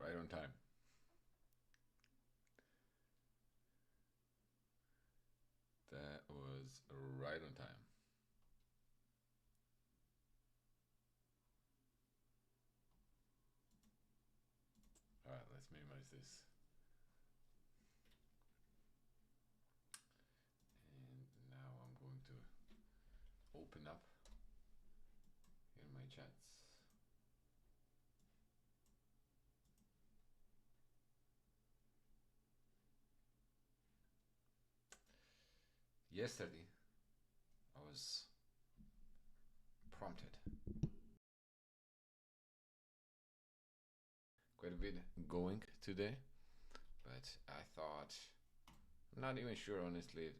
Right on time. That was right on time. All right, let's minimize this. And now I'm going to open up in my chats. Yesterday, I was prompted quite a bit going today, but I thought, I'm not even sure, honestly,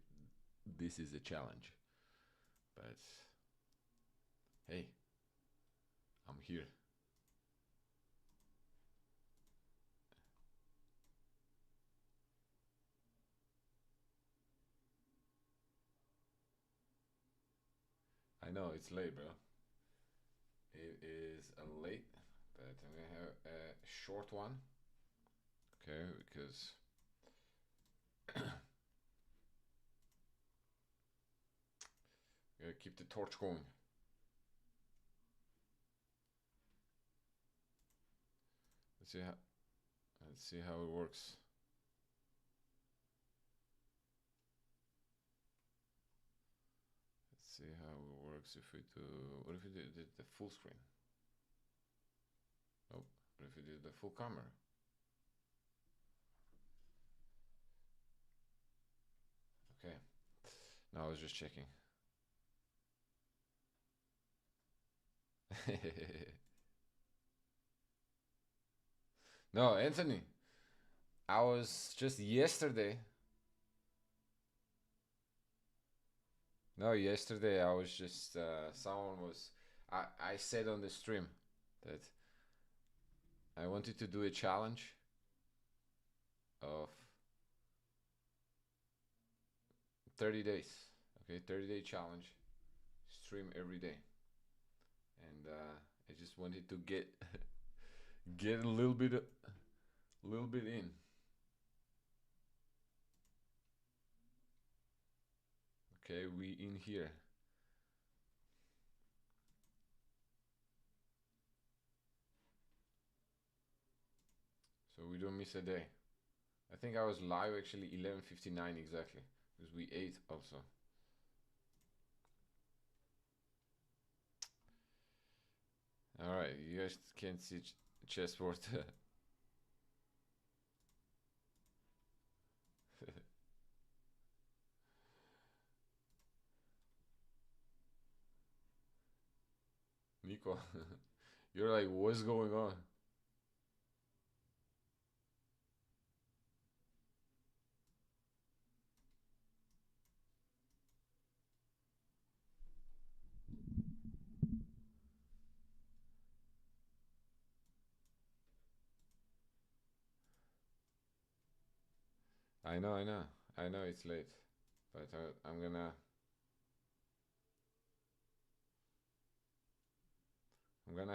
this is a challenge. But hey, I'm here. I know it's late, bro. It is a late, but I'm gonna have a short one. Okay, because we gotta keep the torch going. Let's see how it works. Let's see how it works if we do. What if we did the full screen? Oh, what if we did the full camera? Okay. No, I was just checking. No, Anthony. I was just yesterday. No, yesterday I was just someone was. I said on the stream that I wanted to do a challenge of 30 days. Okay, 30-day challenge. Stream every day, and I just wanted to get get a little bit in. Okay, we in here. So we don't miss a day. I think I was live actually 11:59 exactly because we ate also. All right, you guys can't see chessboard. Nico, you're like, what's going on? I know, I know, I know it's late, but I'm gonna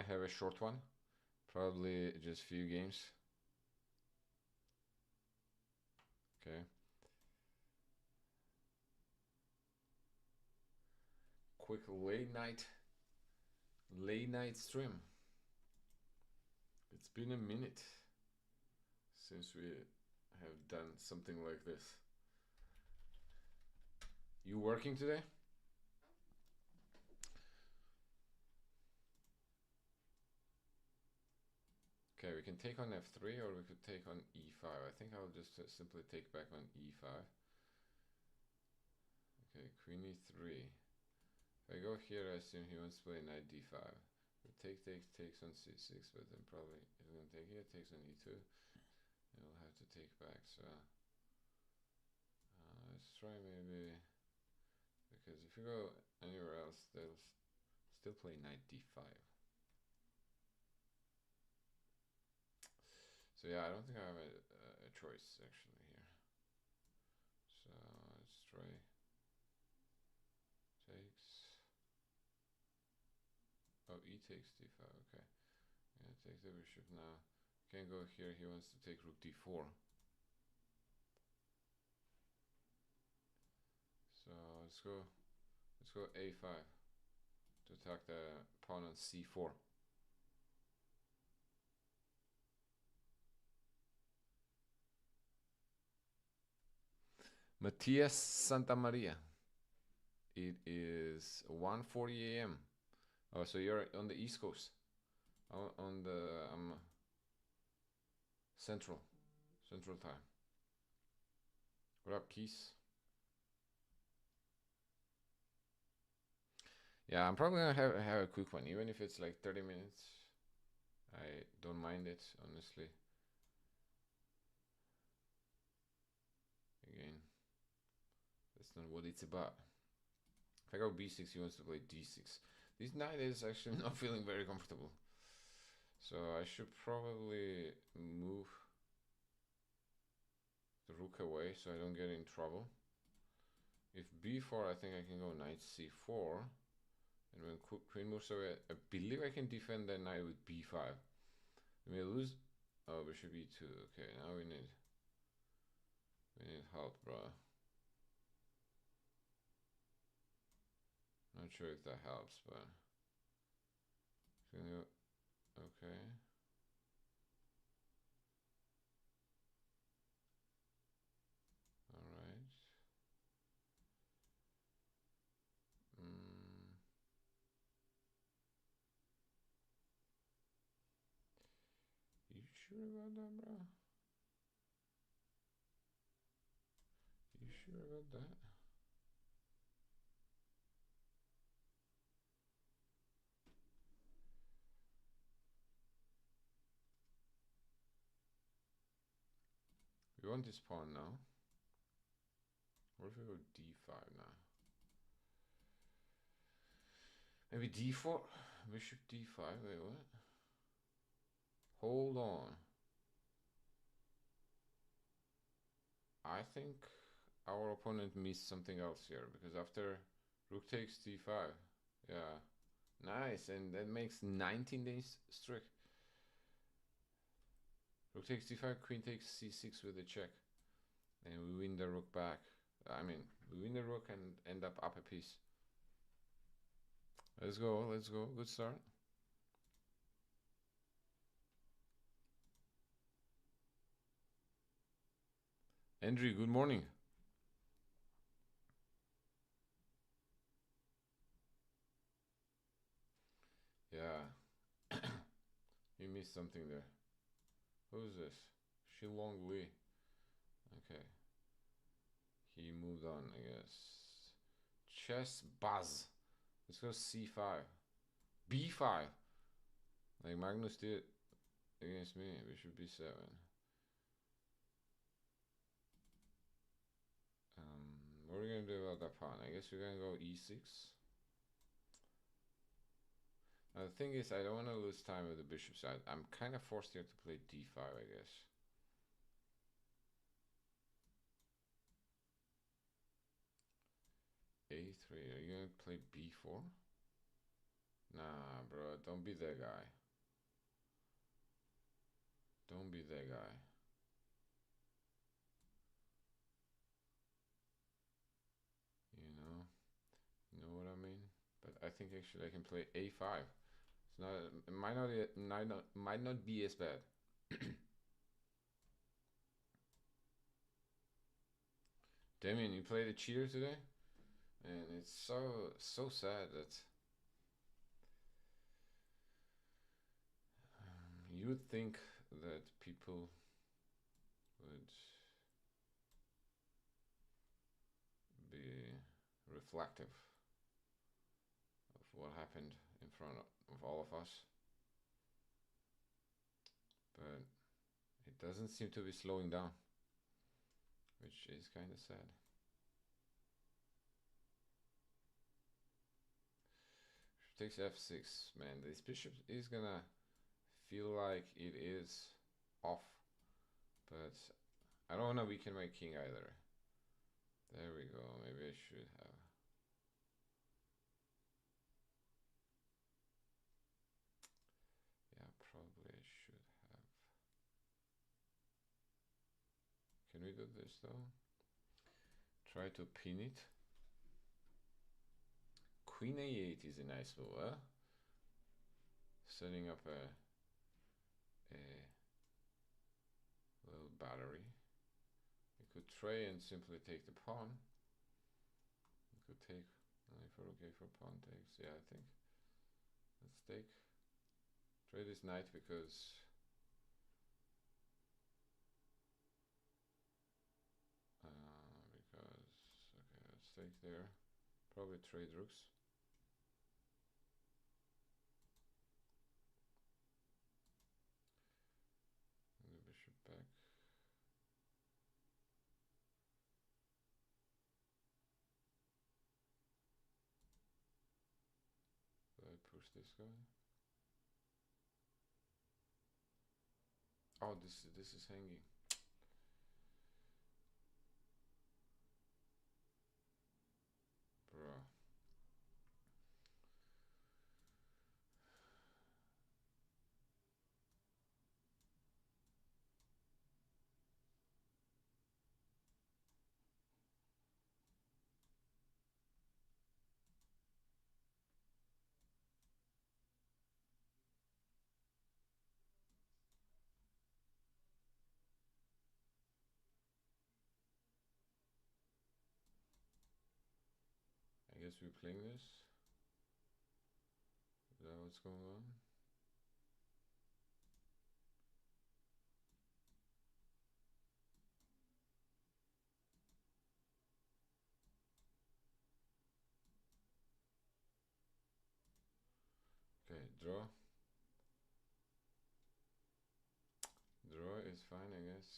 have a short one, probably just few games. Okay. Quick late night stream. It's been a minute since we have done something like this. You working today? Okay, we can take on f3 or we could take on e5. I think I'll just simply take back on e5. Okay, queen e3. If I go here, I assume he wants to play knight d5. Takes on c6, but then probably he's gonna take here, takes on e2. And we'll have to take back, so let's try maybe, because if you go anywhere else, they'll still play knight d5. So yeah, I don't think I have a choice actually here. So let's try takes. Oh, e takes d5. Okay, yeah, take the bishop now. Can't go here. He wants to take rook d4. So let's go a5 to attack the pawn on c4. Matias Santamaria. It is 1:40 a.m. Oh, so you're on the East Coast. On the Central time. What up, Keys? Yeah, I'm probably gonna have a quick one, even if it's like 30 minutes. I don't mind it, honestly. Again, that's not what it's about. If I go b6, he wants to play d6. This knight is actually not feeling very comfortable. So I should probably move the rook away so I don't get in trouble. If b4, I think I can go knight c4. And when queen moves away, I believe I can defend that knight with b5. We may lose. Oh, bishop e2. Okay, now we need help, bro. Not sure if that helps, but okay. All right. You sure about that, bro? You sure about that? We want this pawn now. What if we go d5 now? Maybe d4? Bishop d5? Wait, what? Hold on. I think our opponent missed something else here, because after rook takes d5, yeah, nice, and that makes 19 days streak. Rook takes d5, queen takes c6 with a check, and we win the rook back. I mean, we win the rook and end up a piece. Let's go, let's go. Good start. Andrew, good morning. Yeah. You missed something there. Who's this? Shilong Li. Okay. He moved on, I guess. Chess Buzz. Let's go c5. b5. Like Magnus did against me. Bishop b7. What are we gonna do about that pawn? I guess we're gonna go e6. Now the thing is, I don't want to lose time with the bishop side. I'm kind of forced here to play d5, I guess. a3. Are you gonna play b4? Nah, bro. Don't be that guy. Don't be that guy. You know what I mean? But I think actually I can play a5. It's not. It might not be as bad. Damien, you played a cheater today, and it's so sad that you would think that people would be reflective of what happened in front of all of us, but it doesn't seem to be slowing down, which is kind of sad. Takes f6. Man, this bishop is gonna feel like it is off, but I don't want to weaken my king either. There we go. Maybe I should have. Yeah, probably I should have. this though. Try to pin it. Queen a8 is a nice move, huh? Setting up a little battery. You could try and simply take the pawn. You could take, if we're okay for pawn takes, yeah, I think. Let's take. Try this knight because okay, let's take there. Probably trade rooks. And the bishop back. So I push this guy. Oh, this is hanging. Bro. I guess we're playing this. Is that what's going on? Okay, draw. Draw is fine, I guess.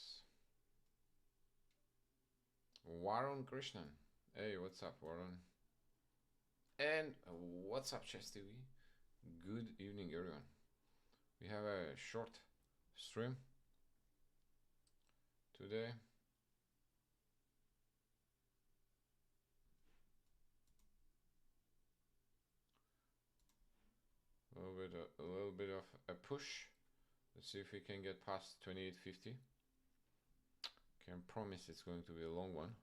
Warren Krishnan. Hey, what's up, Warren? And what's up, Chess TV? Good evening, everyone. We have a short stream today. A little bit of a push. Let's see if we can get past 2850. Can't promise it's going to be a long one,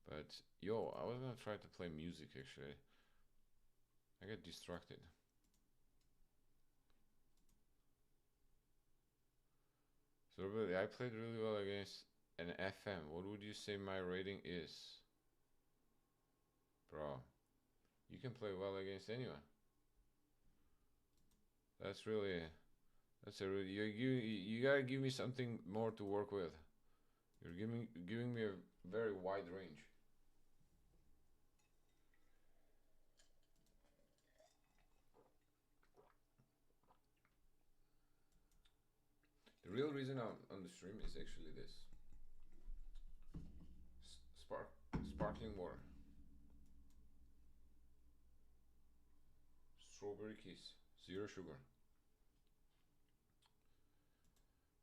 but yo, I was gonna try to play music actually. I get distracted. So really, I played really well against an FM. What would you say my rating is? Bro, you can play well against anyone. That's really, you gotta give me something more to work with. You're giving me a very wide range. The real reason I'm on the stream is actually this. Sparkling water. Strawberry kiss. Zero sugar.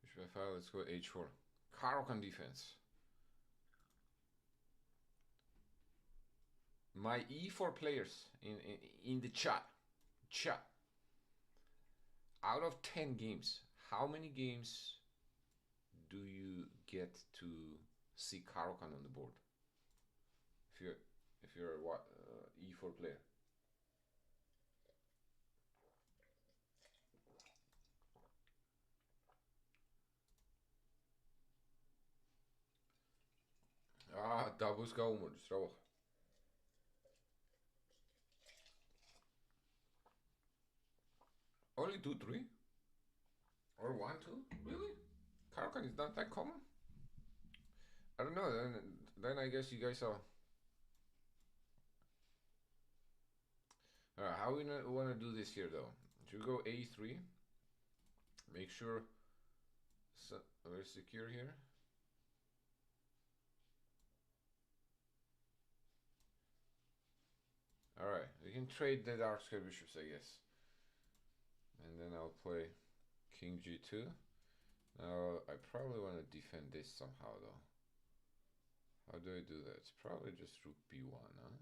Bishop f5, let's go h4. Caro-Kann defense. My e4 players in the chat. Out of 10 games, how many games do you get to see Caro-Kann on the board? If you're a e4 player. Dabus Gaumer, strawach. Only 2-3? Or 1-2? Really? Caro-Kann is not that common? I don't know, then I guess you guys are... Alright, how we want to do this here though? Should we go a3? Make sure we're secure here. Alright, we can trade the dark square bishops, I guess. And then I'll play king g2. Now, I probably want to defend this somehow, though. How do I do that? It's probably just rook b1, huh?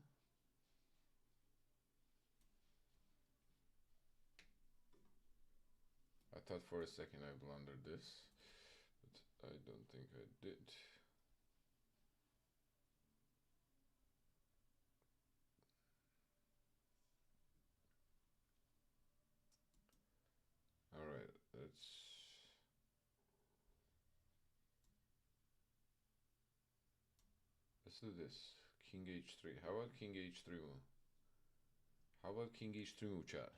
I thought for a second I blundered this, but I don't think I did. Let's do this. King h3. How about king h3 move? How about king h3 move, chat?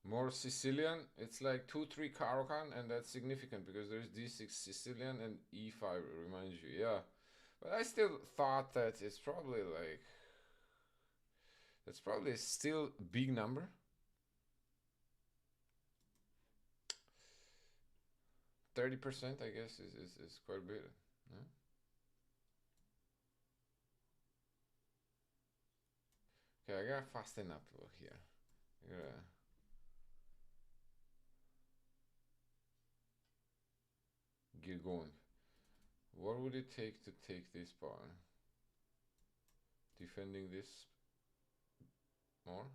More Sicilian. It's like 2-3 Caro-Kann, and that's significant because there's d6 Sicilian and e5 reminds you. Yeah, but I still thought that it's probably like that's probably still big number. 30%, I guess, is quite a bit. No? Okay, I gotta fasten up here. I gotta. Get going. What would it take to take this pawn? Defending this more?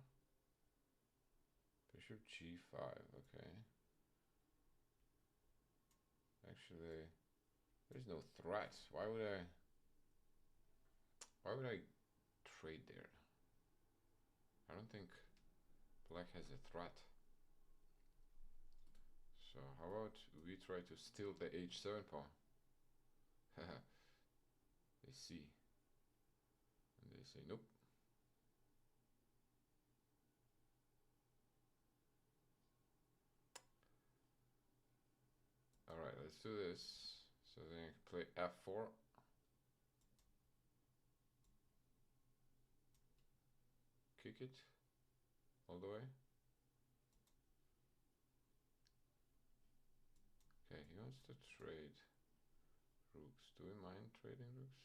Bishop g5, okay. Actually, there's no threat. Why would I trade there? I don't think black has a threat. So how about we try to steal the h7 pawn? They see. And they say nope. Alright, let's do this. So then I play f4. Kick it all the way. Okay, he wants to trade rooks. Do we mind trading rooks?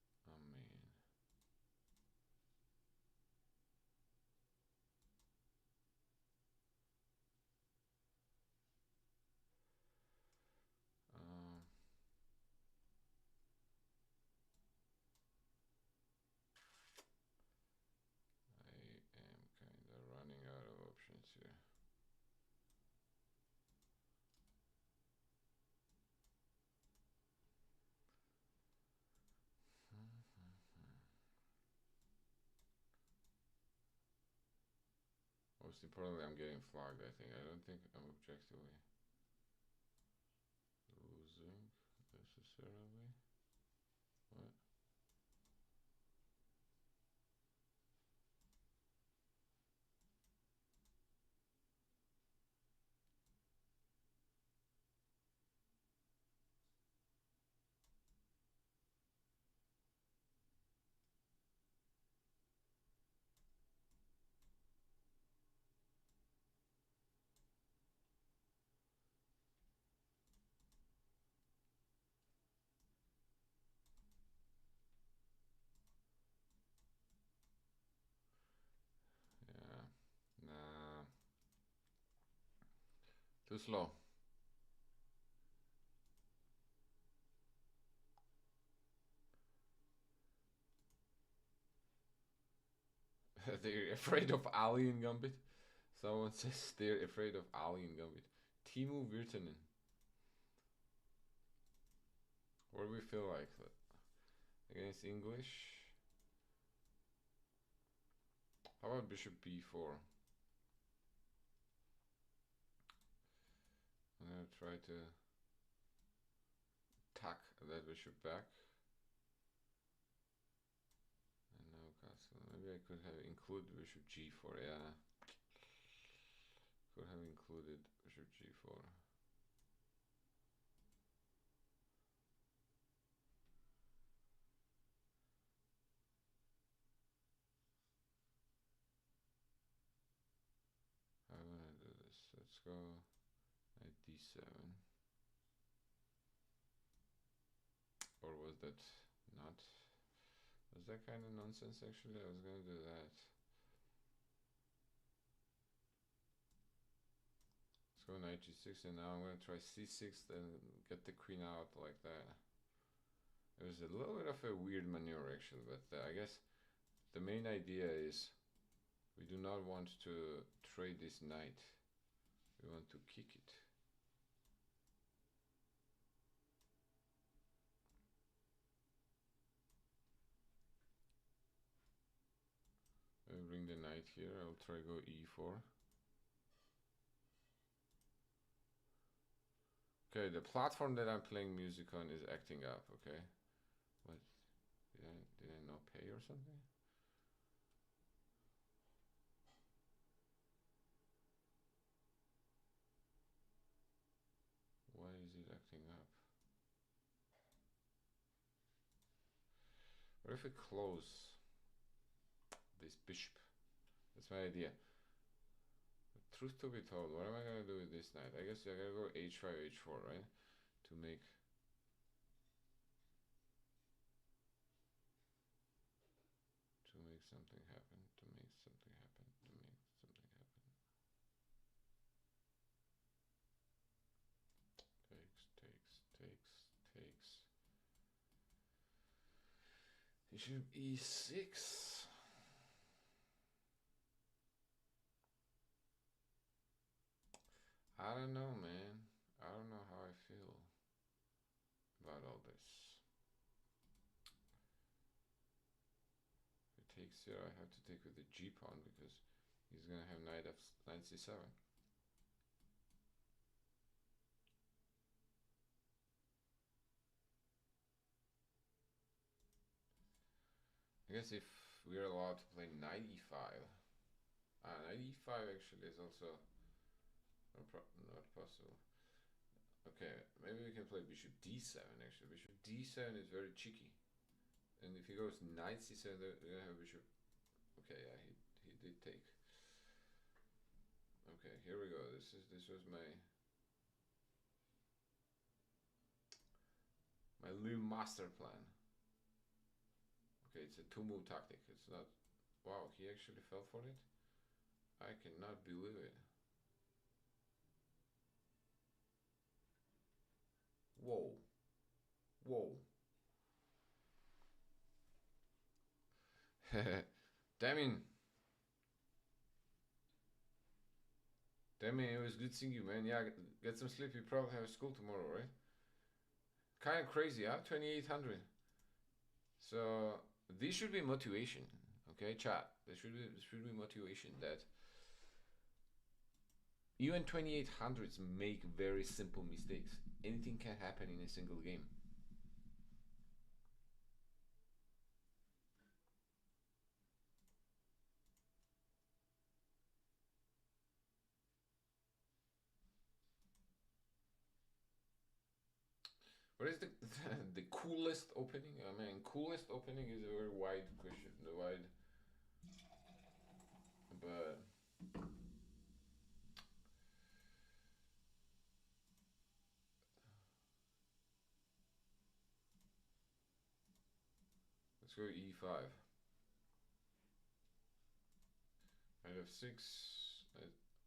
I mean, um, I am kind of running out of options here. Most importantly, I'm getting flagged, I think. I don't think I'm objectively losing necessarily. What? Yeah. Nah. Too slow. They're afraid of Ali in Gambit. Someone says they're afraid of Ali in Gambit. Teemu Virtanen. What do we feel like against English? How about Bishop b4? I'm gonna try to tack that bishop back. And now castle. Maybe I could have included bishop g4. Yeah, could have included bishop g4. I wanna do this. Let's go at d7. Or was that not? Was that kind of nonsense actually? I was gonna do that. So knight g6, and now I'm gonna try c6, then get the queen out like that. It was a little bit of a weird maneuver actually, but I guess the main idea is we do not want to trade this knight. We want to kick it. I'll bring the knight here. I'll try go e4. Okay, the platform that I'm playing music on is acting up. Okay, what? Did I not pay or something? Why is it acting up? What if we close this bishop? That's my idea. But truth to be told, what am I gonna do with this knight? I guess I gotta go h5, h4, right? To make something happen, to make something happen, to make something happen. Takes. Bishop e6. I don't know, man. I don't know how I feel about all this. If it takes here, I have to take with the g pawn because he's gonna have knight c7. I guess if we're allowed to play knight e5, knight e5 actually is also not possible. Okay, maybe we can play bishop d7 actually. Bishop d7 is very cheeky. And if he goes knight c7, we're gonna have bishop. Okay, yeah, he did take. Okay, here we go. This was my little master plan. Okay, it's a 2-move tactic. It's not. Wow, he actually fell for it. I cannot believe it. Whoa. Damn it, was good seeing you, man. Yeah, get some sleep. You probably have school tomorrow, right? Kind of crazy, huh? 2800. So this should be motivation, okay, chat. This should be motivation that even 2800s make very simple mistakes. Anything can happen in a single game. What is the the coolest opening? I mean, coolest opening is a very wide question. But let's go e5. Knight f6,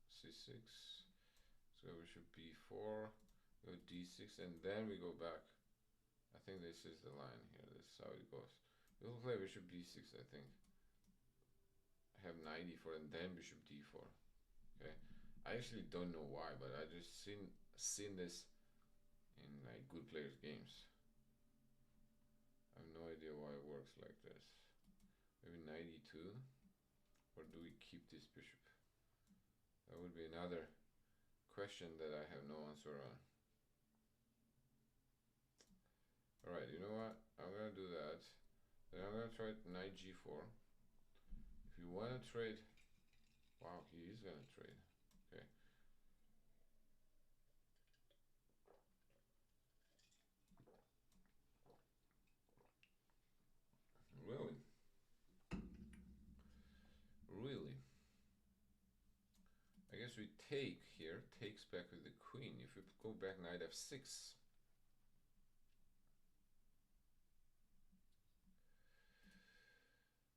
c6. Let's go bishop b4. Go d6, and then we go back. I think this is the line here. This is how it goes. We'll play bishop b6, I think. I have knight e4 and then bishop d4. Okay. I actually don't know why, but I just seen this in like good players' games. I have no idea why it works like this. Maybe knight e2, or do we keep this bishop? That would be another question that I have no answer on. Alright, you know what? I'm gonna do that. Then I'm gonna try knight g4. If you wanna trade, wow, he is gonna trade. Okay. Really? I guess we take here, takes back with the queen. If we go back knight f6.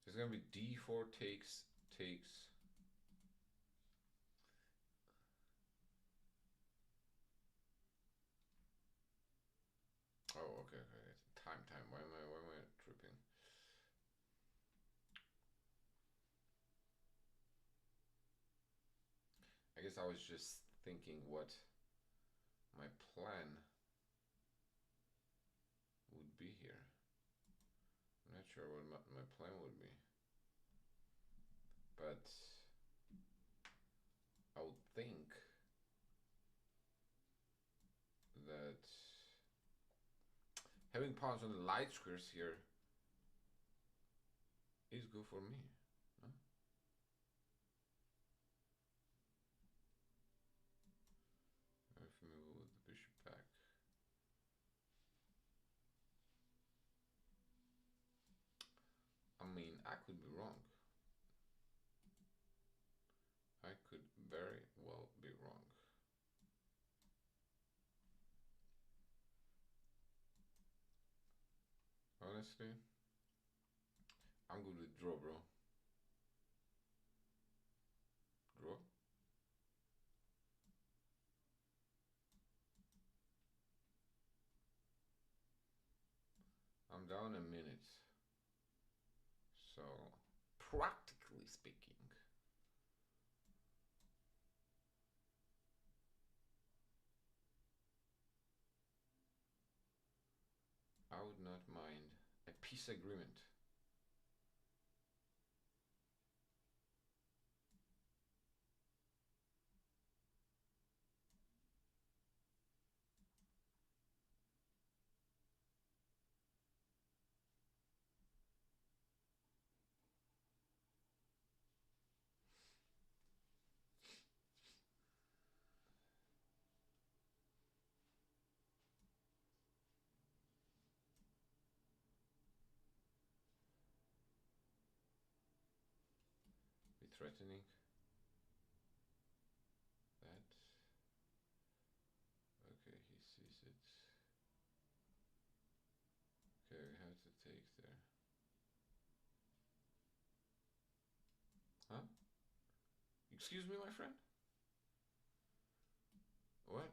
There's gonna be d4 takes. Okay. Time. Why am I tripping? I guess I was just thinking what my plan would be here. I'm not sure what my plan would be, but I would think that having pawns on the light squares here is good for me. No? If we move the bishop back. I mean, I could be wrong. I could very well be wrong. Honestly, I'm good with draw, bro. Draw. I'm down a minute. So, practically speaking, I would not mind a peace agreement. Be threatening that. Okay, he sees it. Okay, we have to take there. Huh? Excuse me, my friend? What?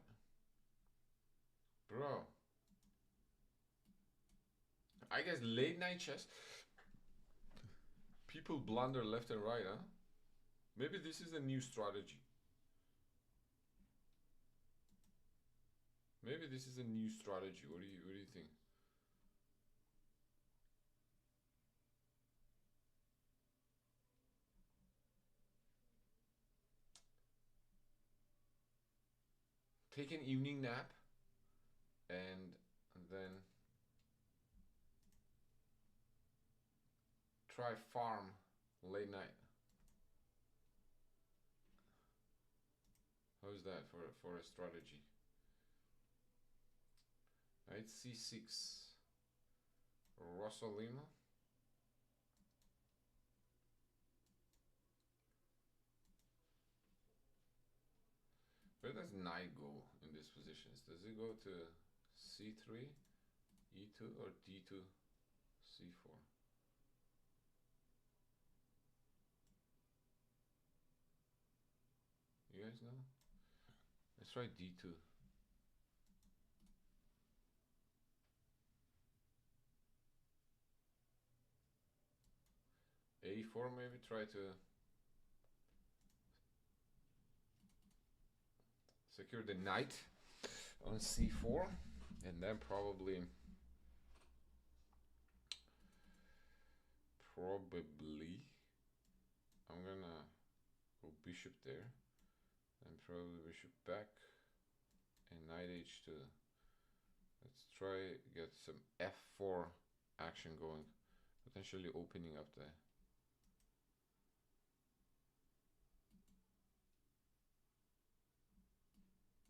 Bro. I guess late night chess. People blunder left and right, huh? Maybe this is a new strategy. Maybe this is a new strategy. What do you think? Take an evening nap and then try farm late night. How's that for a strategy? Knight c6. Rosolino. Where does knight go in these positions? Does it go to c3, e2, or d2, c4? You guys know? Let's try d2. a4 maybe, try to secure the knight on c4, and then probably I'm gonna go bishop there, and probably bishop back, and knight h2. Let's try get some f4 action going, potentially opening up the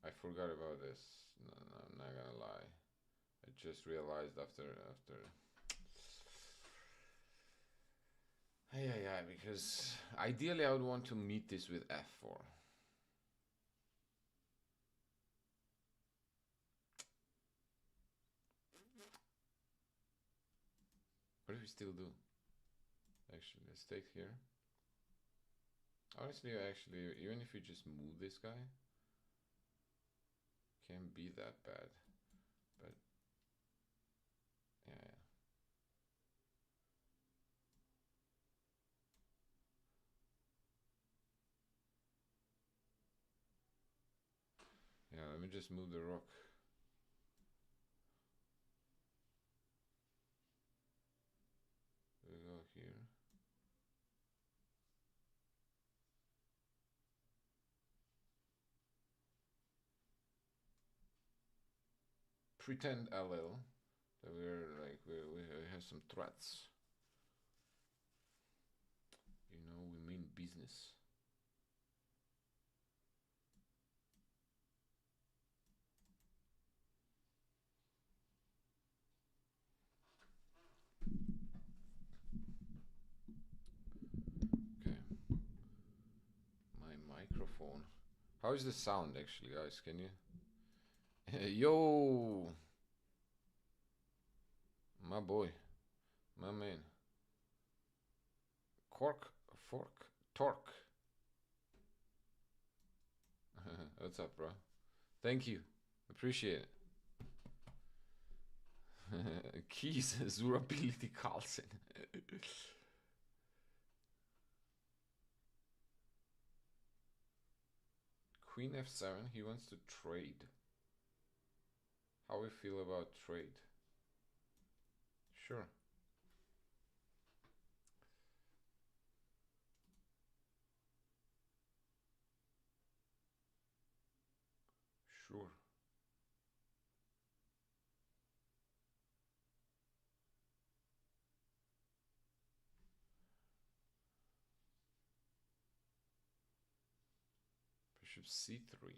I forgot about this. No, I'm not gonna lie. I just realized after. Yeah, because ideally I would want to meet this with f4. What do we still do? Actually, let's take here. Honestly, even if you just move this guy, can't be that bad. But just move the rook. We go here. Pretend a little that we're like we have some threats. You know, we mean business. Okay. My microphone. How is the sound actually, guys? Can you? Yo, my boy, my man. Cork, fork, torque. What's up, bro? Thank you. Appreciate it. Keys, Zurability Carlsen. Queen F7, he wants to trade. How we feel about trade? Sure. Sure. Bishop C3.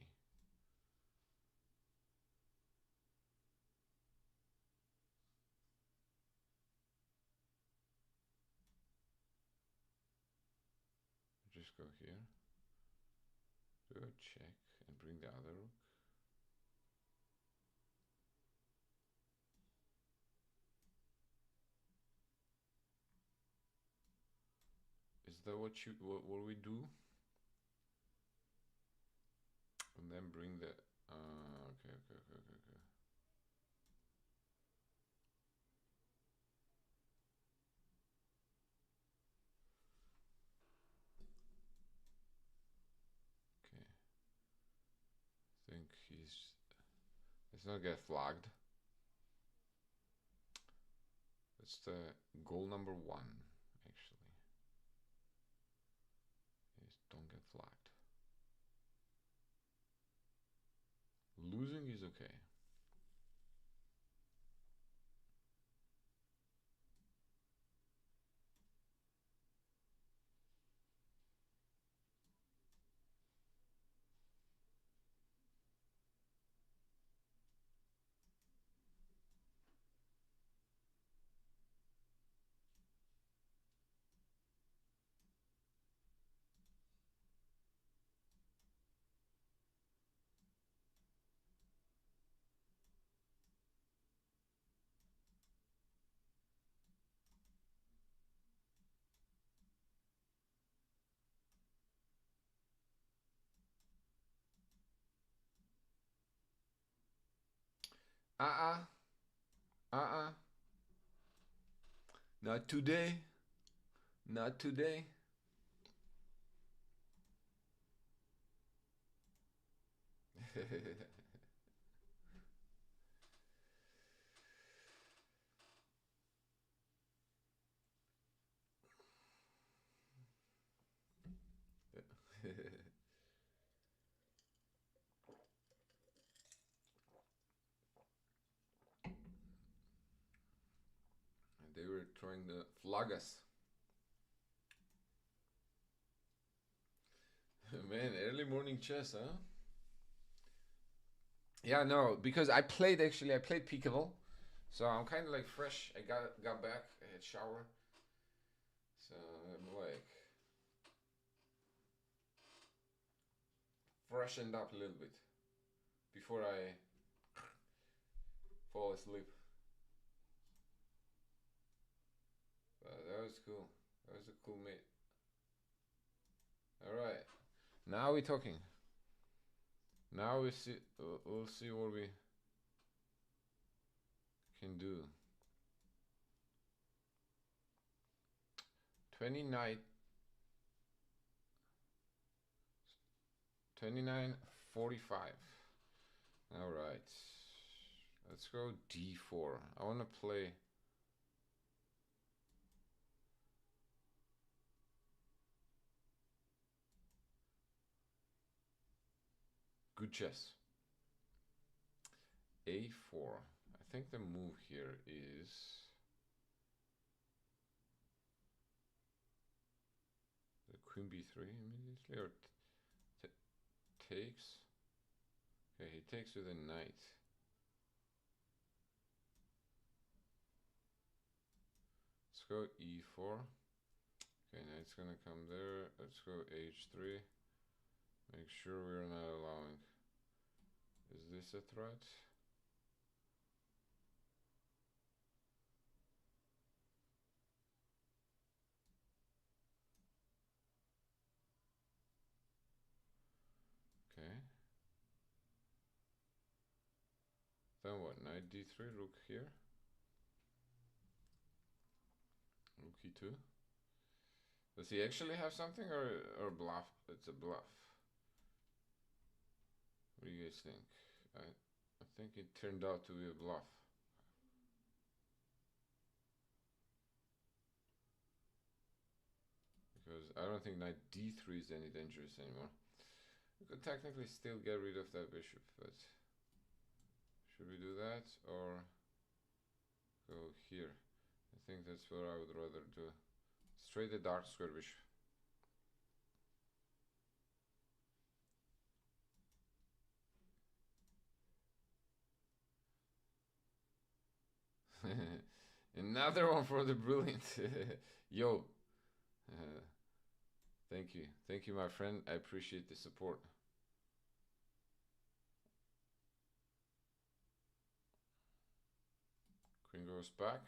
Just go here. Do a check and bring the other rook. Is that what we do? And then bring the okay. Okay. I think let's not get flagged. That's the goal number 1, actually. Is don't get flagged. Losing is okay. Uh-uh. Not today. Not today. They were trying to flog us. Man, early morning chess, huh? Yeah, no, because I played peekaboo, so I'm kind of like fresh. I got back, I had shower, so I'm like freshened up a little bit before I fall asleep. That was cool. That was a cool mate. All right, now we're talking. Now we'll see what we can do. 29 29:45. All right. Let's go d4. I want to play. Good chess. a4. I think the move here is the queen b3 immediately, or takes. Okay, he takes with a knight. Let's go e4. Okay, knight's gonna come there. Let's go h3. Make sure we're not allowing. Is this a threat? Okay. Then what? Knight d3, rook here. Rook e2. Does he actually have something, or bluff? It's a bluff. What do you guys think? I think it turned out to be a bluff. Because I don't think knight d3 is any dangerous anymore. We could technically still get rid of that bishop, but should we do that or go here? I think that's what I would rather do. Straight the dark square bishop. Another one for the brilliant. Yo. Thank you. Thank you, my friend. I appreciate the support. Queen goes back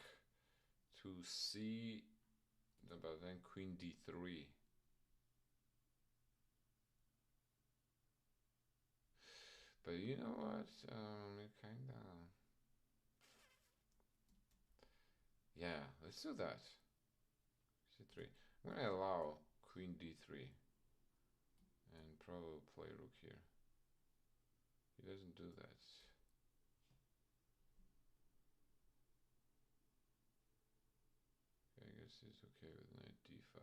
to c, but then queen d3. But you know what? It kinda. Yeah, let's do that. c3. I'm gonna allow queen d3 and probably play rook here. He doesn't do that. Okay, I guess he's okay with knight d5.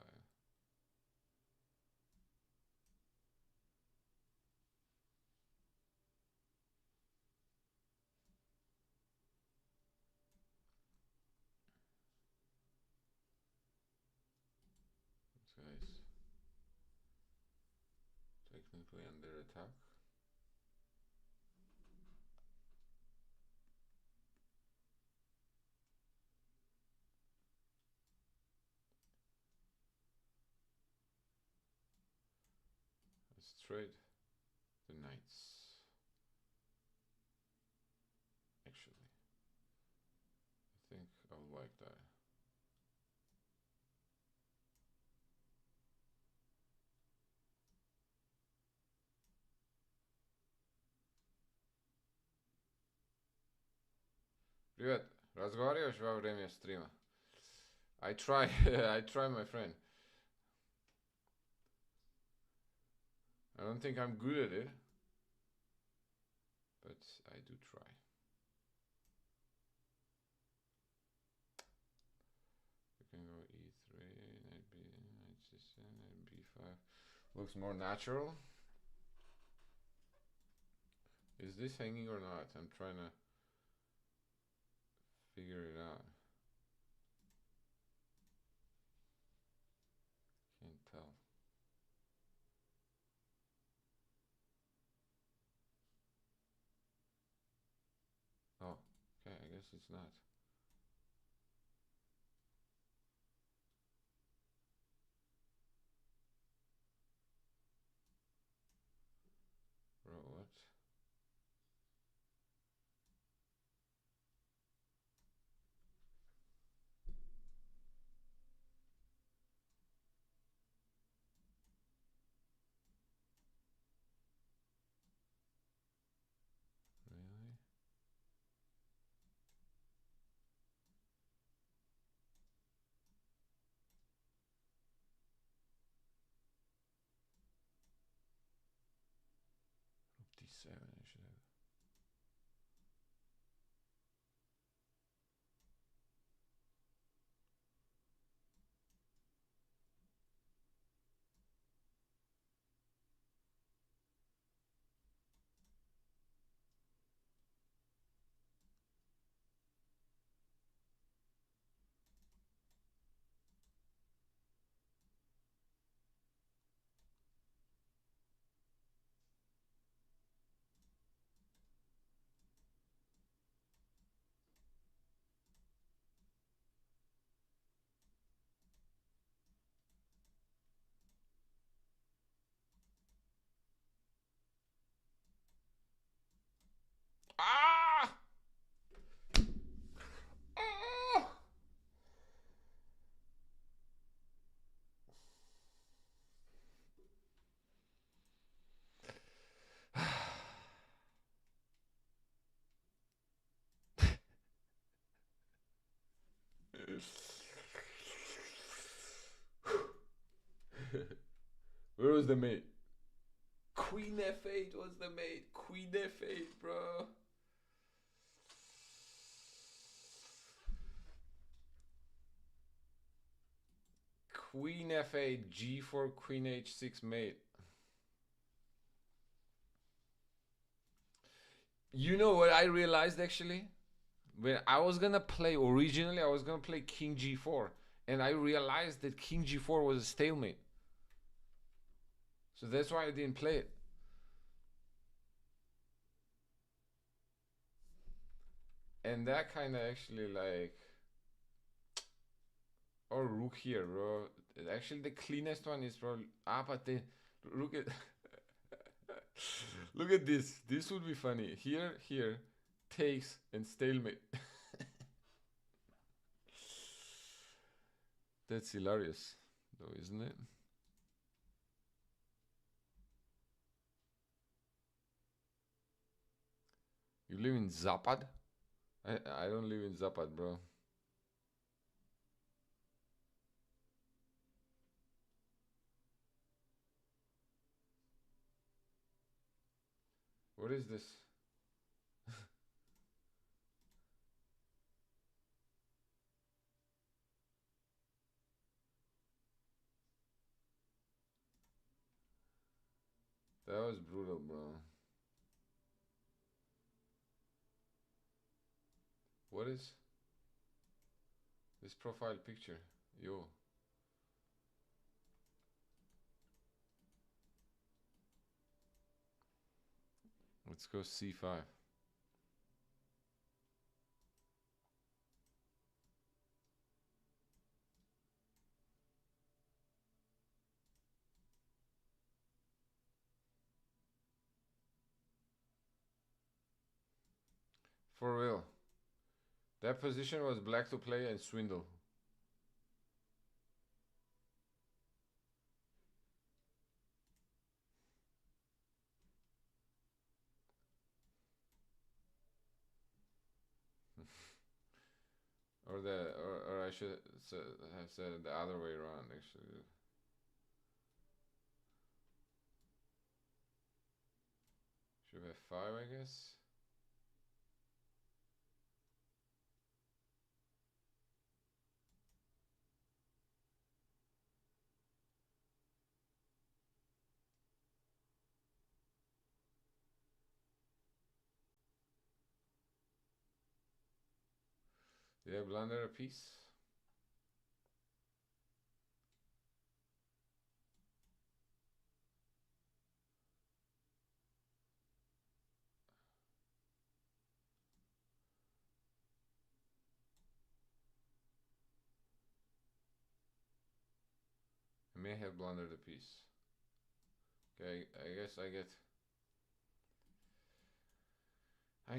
Guys, technically under attack. Let's trade the knights. Actually, I think I would like that. Привет. Разговариваешь во время стрима? I try, I try, my friend. I don't think I'm good at it, but I do try. You can go e3, knight b, knight c7, knight b5. Looks more natural. Is this hanging or not? I'm trying to figure it out. Can't tell. Oh, okay, I guess it's not. Bro, what? Really? Where was the mate? Queen F8 was the mate. Queen F8, bro. Queen F8, G4, Queen H6 mate. You know what I realized actually? When I was gonna play originally, I was gonna play King G4, and I realized that King G4 was a stalemate. So that's why I didn't play it. And that kind of actually like, or rook here, bro. Actually, the cleanest one is probably but the look at look at this. This would be funny. Here, takes and stalemate. That's hilarious, though, isn't it? You live in Zapad? I don't live in Zapad, bro. What is this? That was brutal, bro. What is this profile picture? Yo. Let's go C5. For real. That position was black to play and swindle. Or I should have said it the other way around actually. Should have 5, I guess. Yeah, blunder a piece. I may have blundered a piece. Okay, I guess I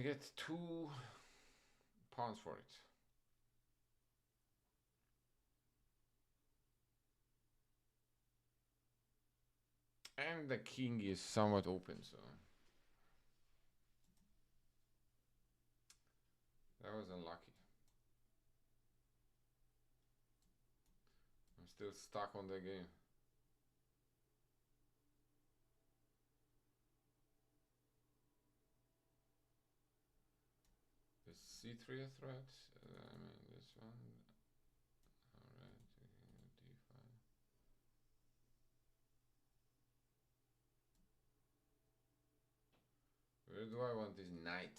get 2 pounds for it. And the king is somewhat open, so that was unlucky. I'm still stuck on the game. Is C3 a threat? I mean, this one. Alright, D5. Where do I want this knight?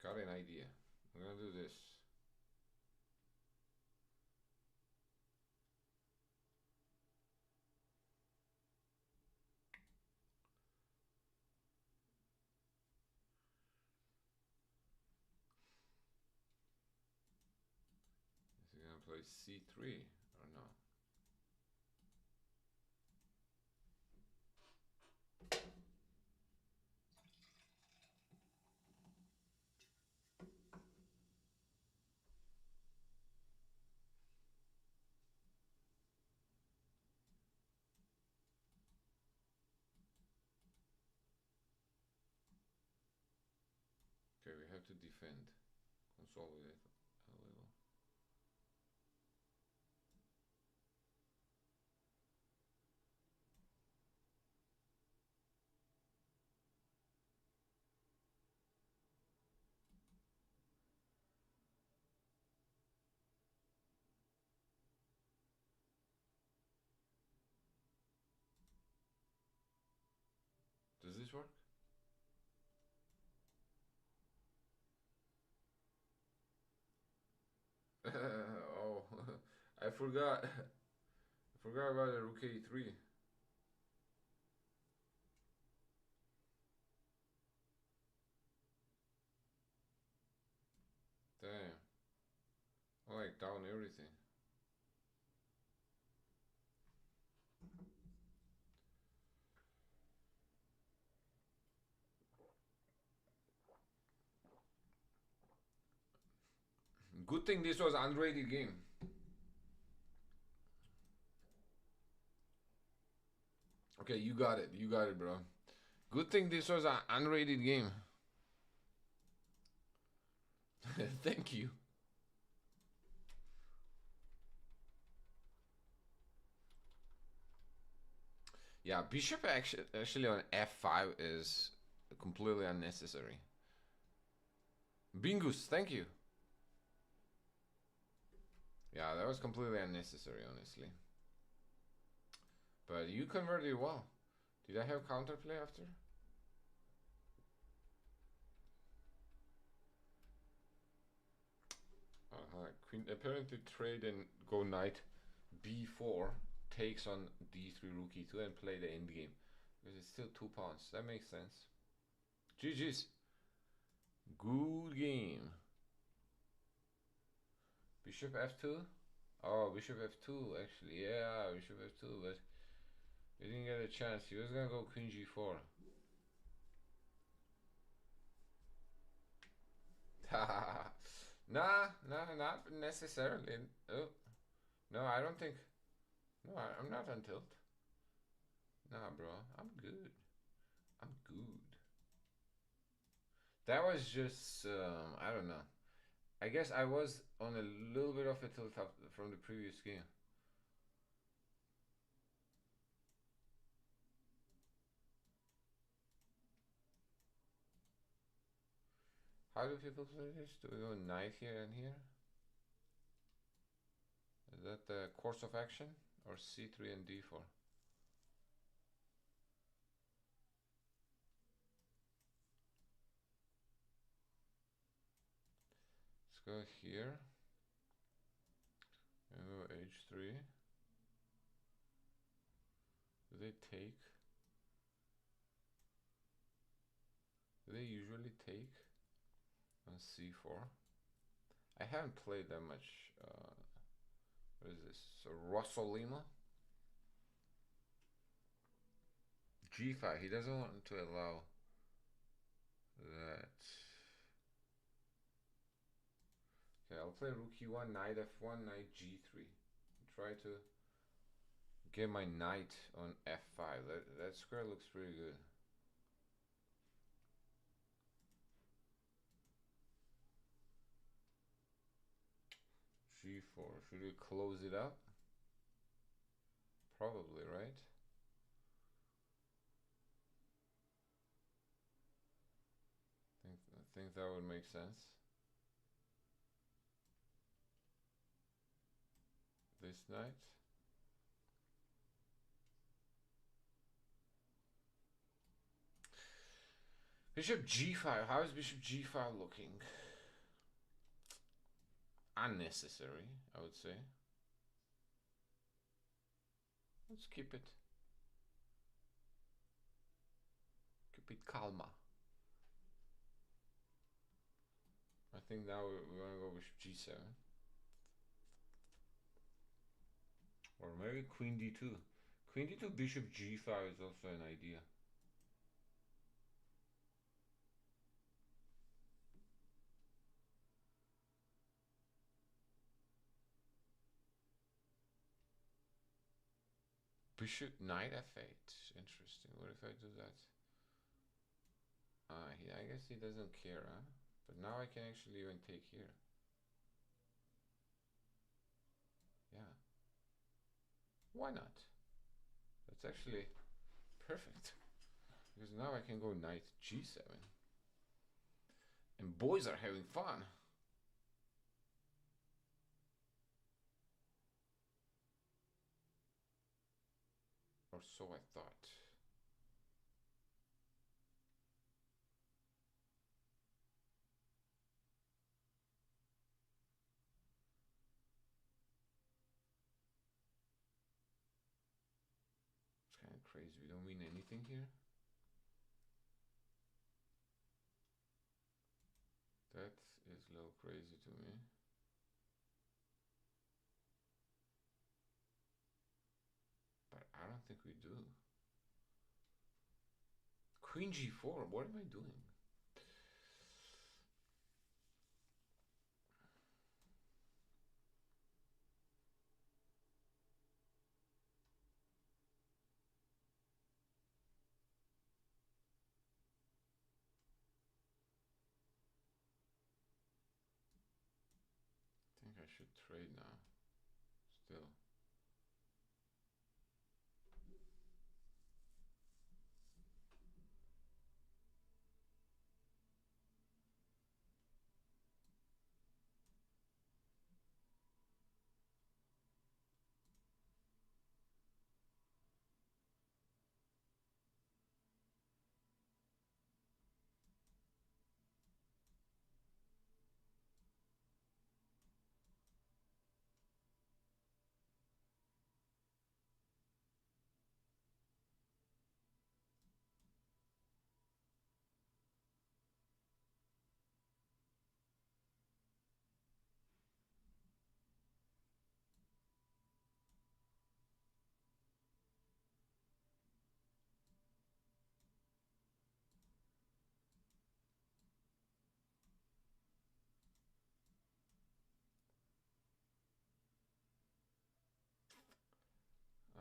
Got an idea. I'm gonna do this. Is he gonna play C3 or no? have to defend. Consolidate a little. Does this work? Oh, I forgot. I forgot about the rook a3. Damn. I like down everything. Good thing this was unrated game. Okay, you got it. You got it, bro. Good thing this was an unrated game. Thank you. Yeah, bishop actually on f5 is completely unnecessary. Bingus, thank you. Yeah, that was completely unnecessary, honestly. But you converted well. Did I have counterplay after? Queen apparently trade and go knight b4 takes on d3 rook e2 and play the endgame because it's still 2 pawns. That makes sense. GG's. Good game. Bishop f2. Oh, bishop f2 actually. Yeah, bishop f2, but he didn't get a chance. He was gonna go queen g4. Nah, not necessarily. Oh, no, I don't think. No, I'm not on tilt. Nah, bro, I'm good. I'm good. That was just, I don't know. I guess I was on a little bit of a tilt up from the previous game. How do people play this? Do we go knight here and here? Is that the course of action? Or c3 and d4? Let's go here. And go h3. Do they take? Do they usually take on c4? I haven't played that much. What is this? So Rossolima? g5. He doesn't want to allow that. Okay, I'll play rook e1, knight f1, knight g3. Try to get my knight on f5. That square looks pretty good. g4. Should we close it up? Probably, right? I think that would make sense. This knight. Bishop g5. How is bishop g5 looking? Unnecessary, I would say. Let's keep it. Keep it calma. I think now we're gonna go bishop g7. Or maybe queen d2. Queen d2, bishop g5 is also an idea. Bishop knight f8. Interesting. What if I do that? I guess he doesn't care, huh? But now I can actually even take here. Yeah. Why not? That's actually perfect. Because now I can go knight g7. And boys are having fun. Or so I thought. It's kind of crazy. We don't win anything here. That is a little crazy to me. But I don't think we do. Queen g4, what am I doing? I think I should trade now. Still.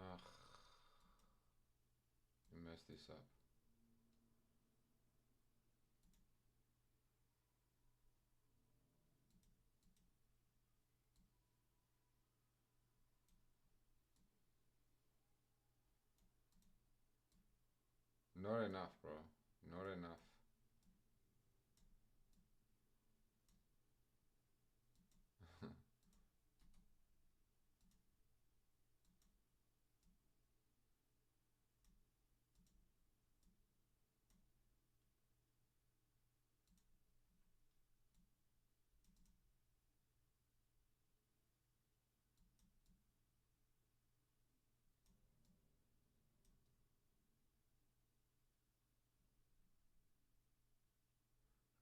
Ugh. You messed this up. Not enough, bro. Not enough.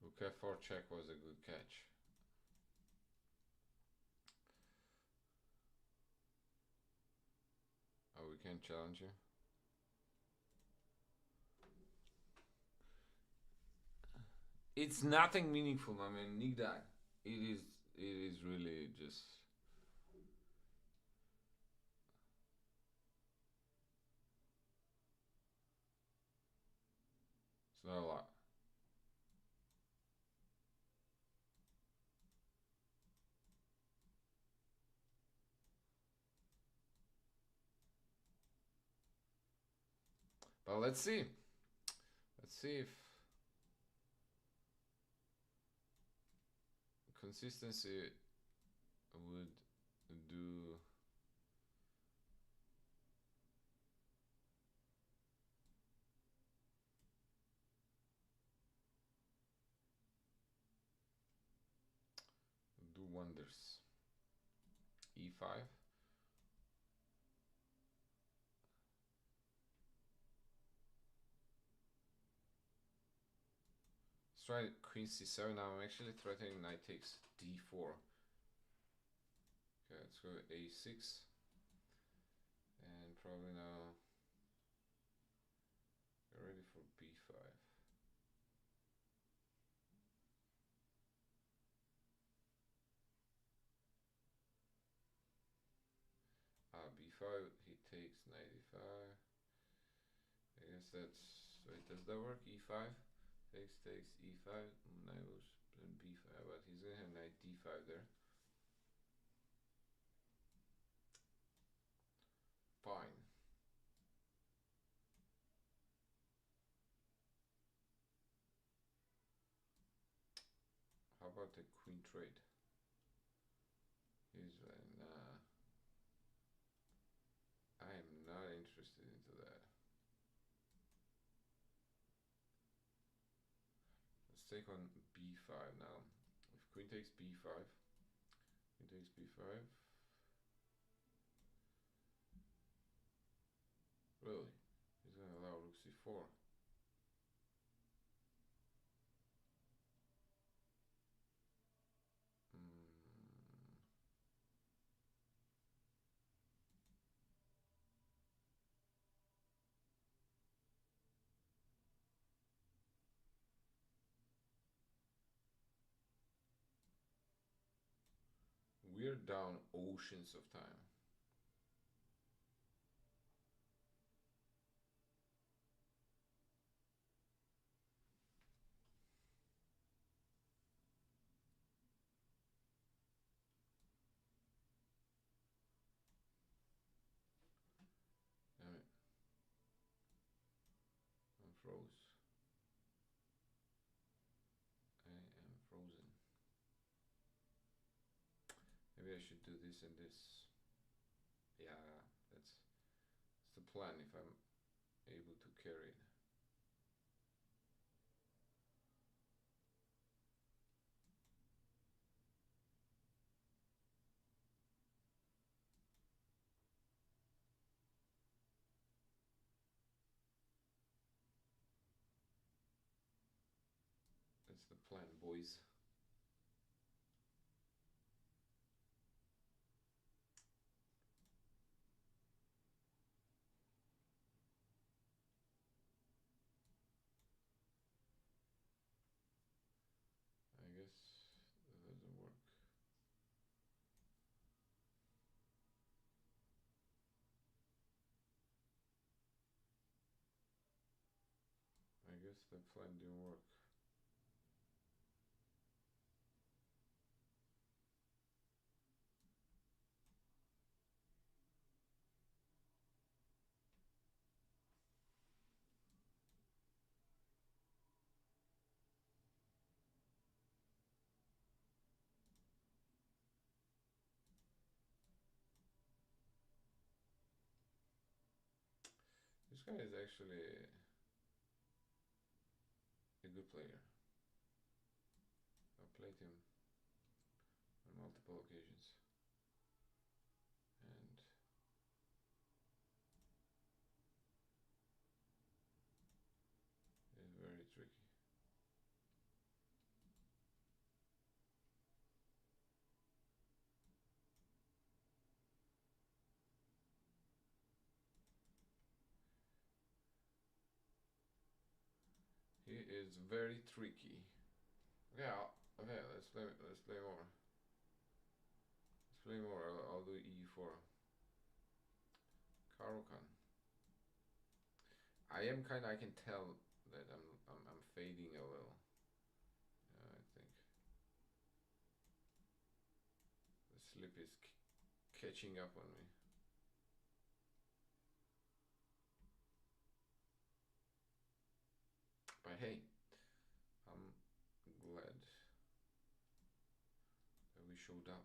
Rook f4 check was a good catch. Oh, we can challenge you. It's nothing meaningful, my man. Nick that. It is really just. It's not a lot. But let's see. Let's see if consistency would do. Do wonders. E5. Let's try queen c7 now. I'm actually threatening knight takes d4. Okay, let's go a6. And probably now get ready for b5. B5, he takes knight e5. I guess that's, wait, does that work? E5 takes e5, knight goes he's gonna have knight d5 there. Fine. How about the queen trade? He's like, nah. I am not interested into that. Let's take on b5 now. If queen takes b5, queen takes b5. Really? He's gonna allow rook c4. We're down oceans of time. Damn it. I'm froze. I am frozen. Maybe I should do this and this. Yeah, that's the plan if I'm able to carry it. That's the plan, boys. I guess that doesn't work. I guess the plan didn't work. This guy is actually a good player. I've played him on multiple occasions. And it's very tricky. He is very tricky. Yeah, okay, let's play more. Let's play more. I'll do e4. Caro-Kann. I can tell that I'm fading a little. I think the slip is catching up on me. But hey, I'm glad that we showed up.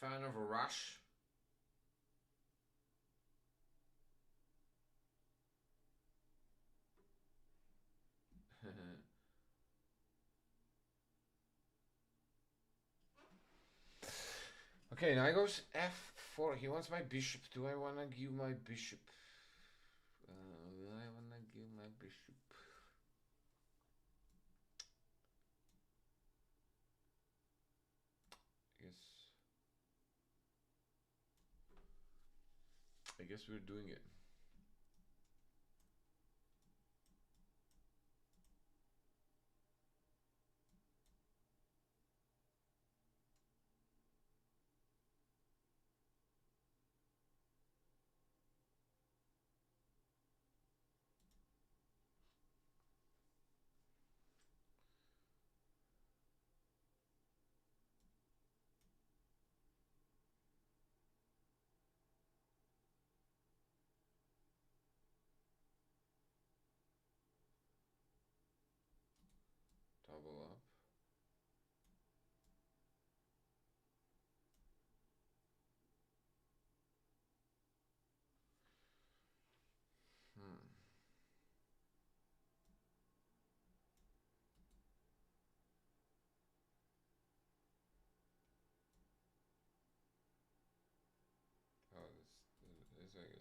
Fan of a rush? Okay, now goes f4. He wants my bishop. Do I want to give my bishop? Do I want to give my bishop? I guess we're doing it.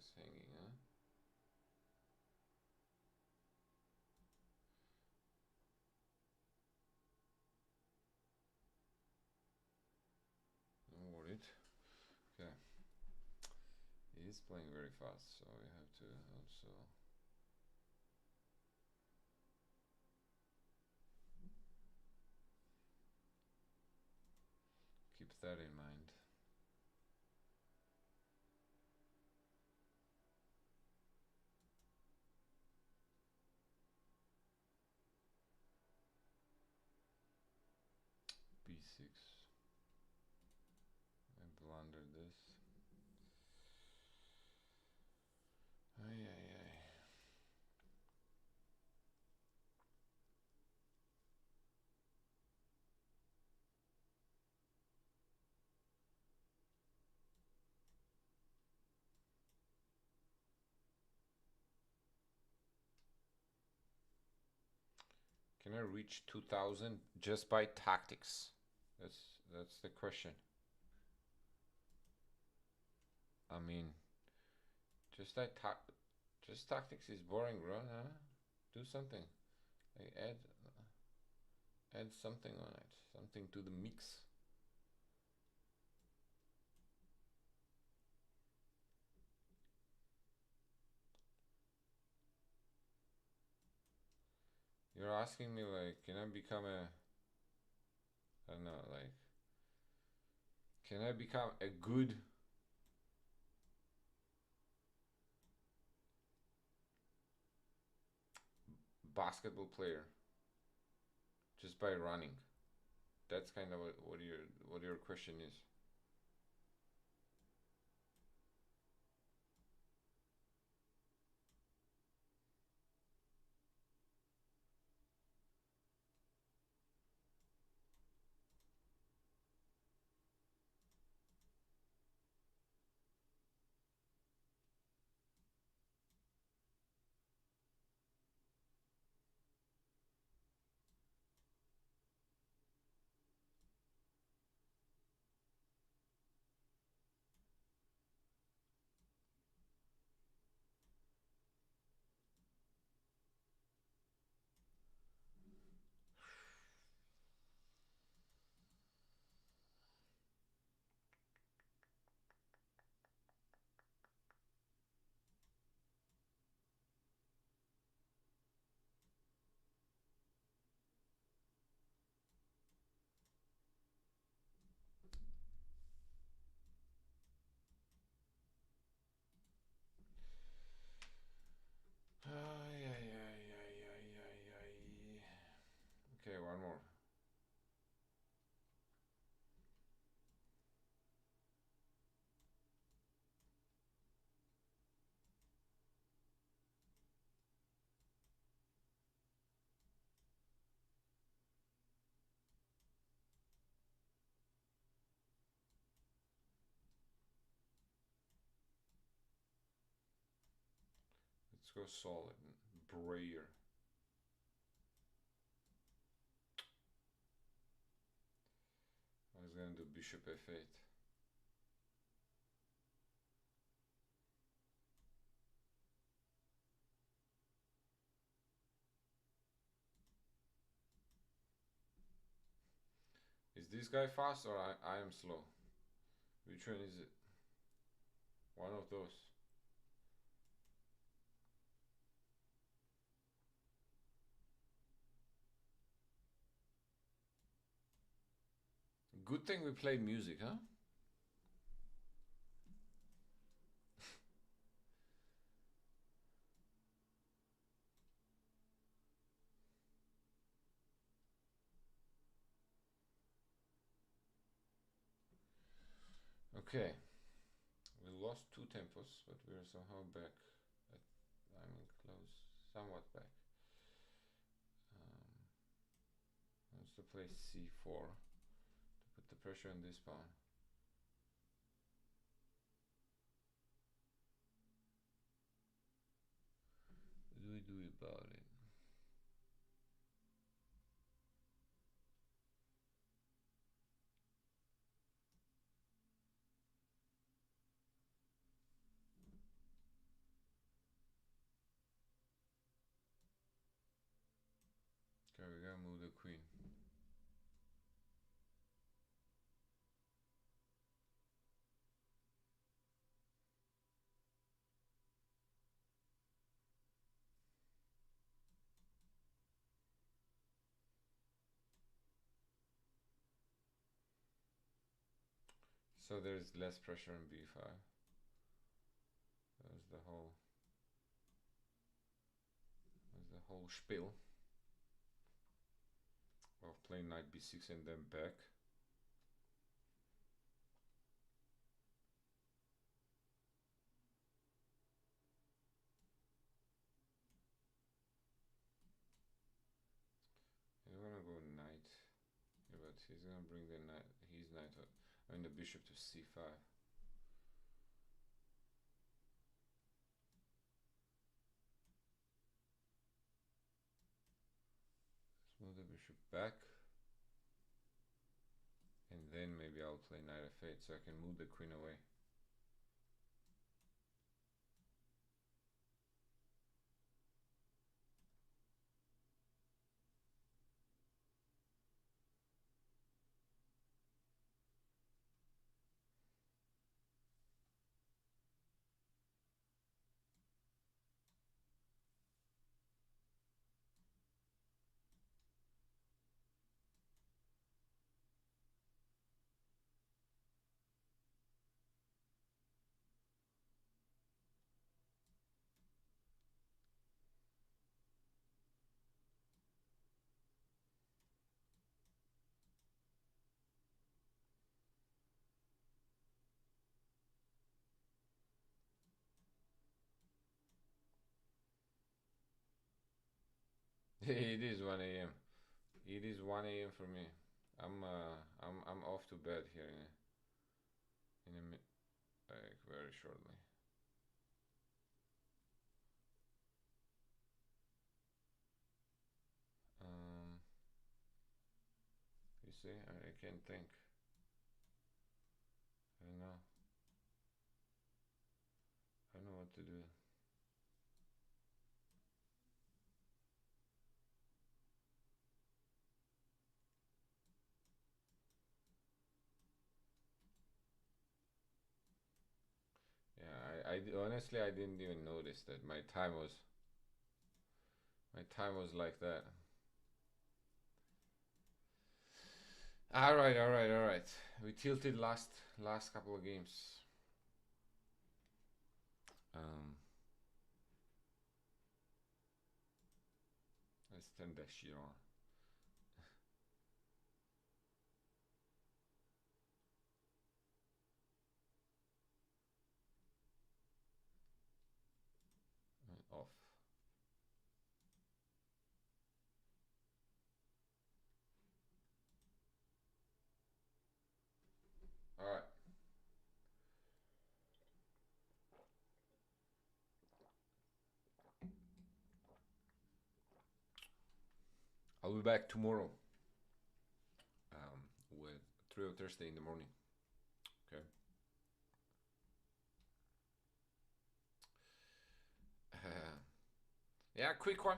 Just hanging, huh? I'm worried. Okay. He's playing very fast, so we have to also keep that in mind. B6. I blundered this. Ay, ay, ay. Can I reach 2000 just by tactics? That's the question. I mean, just that just tactics is boring, bro, huh? Do something. Like add something on it. Something to the mix. You're asking me like, can I become a I don't know, like can I become a good basketball player just by running? That's kind of what your question is. Ay, ay, ay, ay, ay, ay, ay. Okay, one more. Let's go solid. Brayer. I was gonna do bishop f8. Is this guy fast or I am slow? Which one is it? One of those. Good thing we played music, huh? Okay. We lost two tempos, but we are somehow back. I mean, close, somewhat back. Let's play c4 to put the pressure on this pawn. What do we do about it? So there's less pressure on b5. That's the whole spiel of playing knight b6 and then back. He's gonna go knight, yeah, but he's gonna bring the knight, his knight up. I mean the bishop to c5. Let's move the bishop back. And then maybe I'll play knight f8 so I can move the queen away. It is 1 a.m. It is 1 a.m. for me. I'm off to bed here in a like very shortly. You see, I can't think. I don't know. I don't know what to do. Yeah, I honestly I didn't even notice that my time was like that. All right, all right, all right. We tilted last couple of games. Let's turn that shit on. Off. All right. I'll be back tomorrow. With 3 or Thursday in the morning. Okay. Yeah, quick one.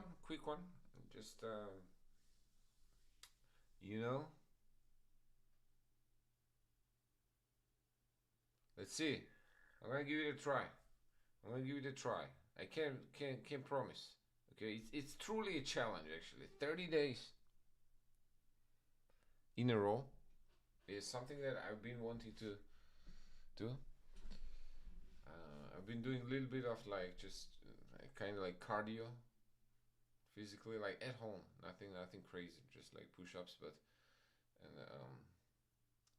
Just you know, let's see. I'm gonna give it a try. I can't promise. Okay, it's truly a challenge actually. 30 days in a row is something that I've been wanting to do. I've been doing a little bit of like just kind of like cardio, physically, like at home. Nothing crazy, just like push-ups, but and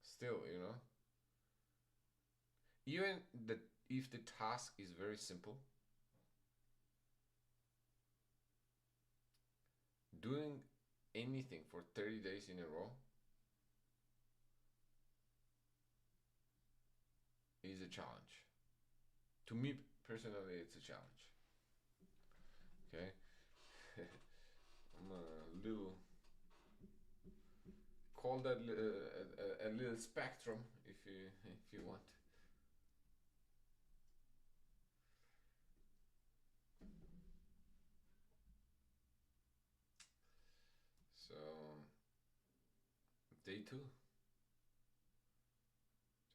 still, even that if the task is very simple, doing anything for 30 days in a row is a challenge. To me personally, it's a challenge. Okay, I'm a little call that a little spectrum if you want. So day two.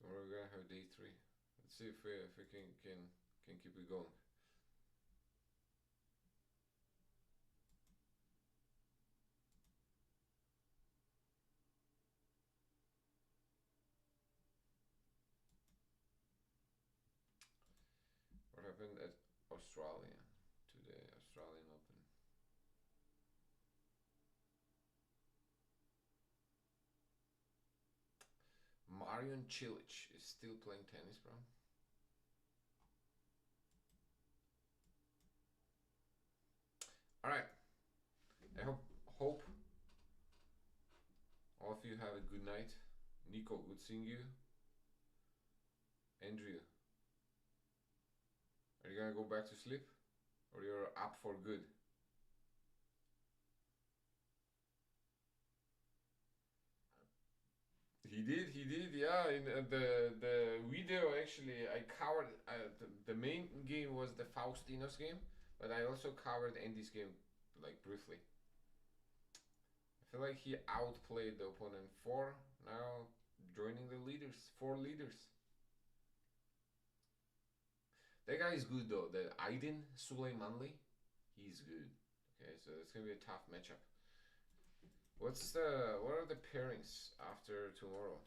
Tomorrow we're gonna have day three. Let's see if we can keep it going. happened at Australia today, Australian Open. Marion Cilic is still playing tennis, bro. All right. I hope all of you have a good night. Nico, good seeing you. Andrew, are you gonna go back to sleep, or you're up for good? He did, yeah. In the video, actually, I covered the main game was the Faustino's game, but I also covered Andy's game, like briefly. I feel like he outplayed the opponent. Four now joining the leaders, four leaders. That guy is good though. The Aydin Suleymanli, he's good. Okay, so it's gonna be a tough matchup. What are the pairings after tomorrow?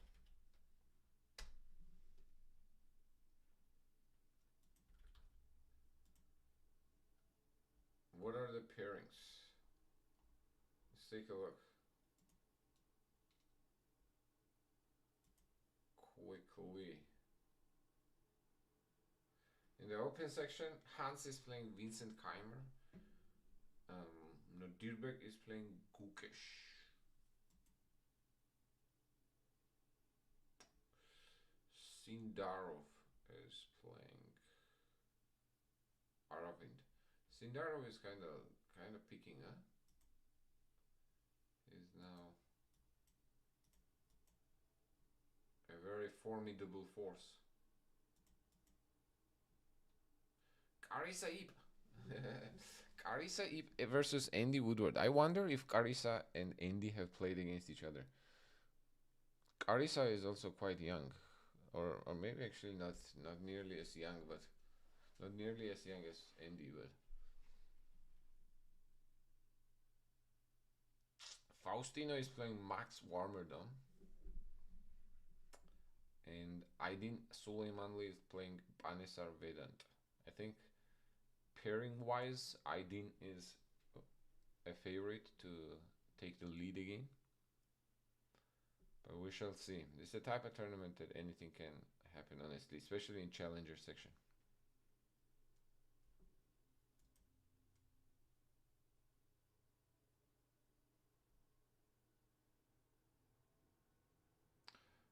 What are the pairings? Let's take a look. Quickly. In the open section, Hans is playing Vincent Keimer. Dirbeck is playing Gukesh. Sindarov is playing Aravind. Sindarov is kind of picking, huh? He's now a very formidable force. Carissa Ip. Carissa Ip versus Andy Woodward. I wonder if Carissa and Andy have played against each other. Carissa is also quite young, or maybe actually not nearly as young, but not nearly as young as Andy. But Faustino is playing Max Warmerdam, and Aydin Suleymanli is playing Banesar Vedant. I think pairing wise, Aydin is a favorite to take the lead again. But we shall see. This is a type of tournament that anything can happen, honestly, especially in challenger section.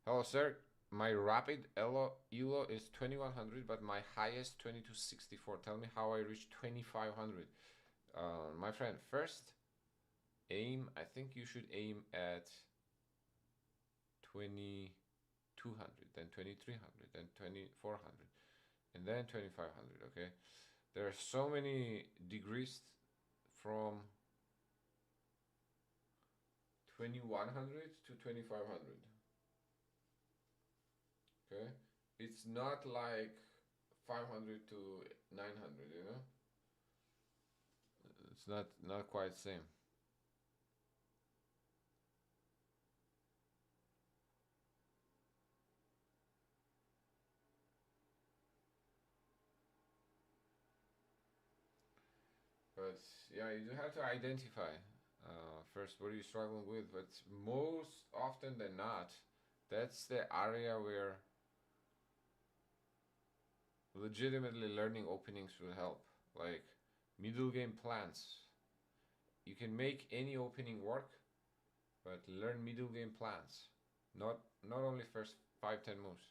Hello, sir. My rapid ELO is 2100, but my highest 2264. Tell me how I reached 2500. My friend, first aim, I think you should aim at 2200, then 2300, then 2400, and then 2500. Okay, there are so many degrees from 2100 to 2500. Okay, it's not like 500 to 900, you know. It's not quite the same. But yeah, you do have to identify first what are you struggling with. But most often than not, that's the area where legitimately learning openings will help. Like middle game plans. You can make any opening work, but learn middle game plans. Not only first 5-10 moves.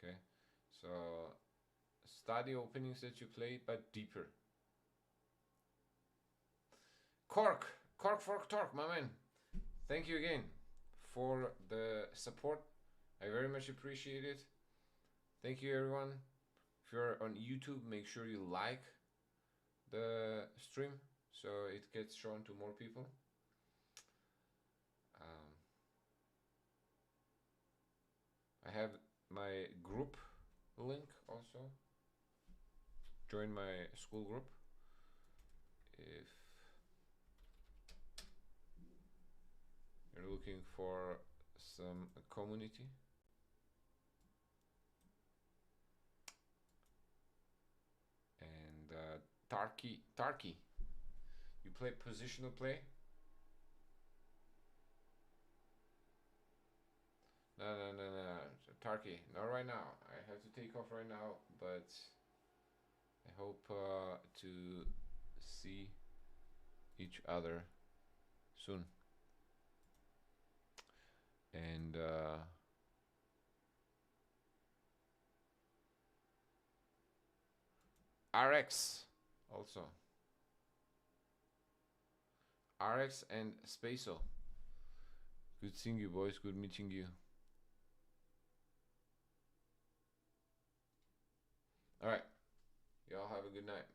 Okay, so study openings that you play, but deeper. Cork, Fork Torque, my man. Thank you again for the support. I very much appreciate it. Thank you, everyone. If you're on YouTube, make sure you like the stream so it gets shown to more people. I have my group link also. Join my school group if you're looking for some community. Tarky. You play positional play? No. Tarky, not right now. I have to take off right now, but I hope to see each other soon. And RX also. RX and Spaso. Good seeing you, boys. Good meeting you. All right. Y'all have a good night.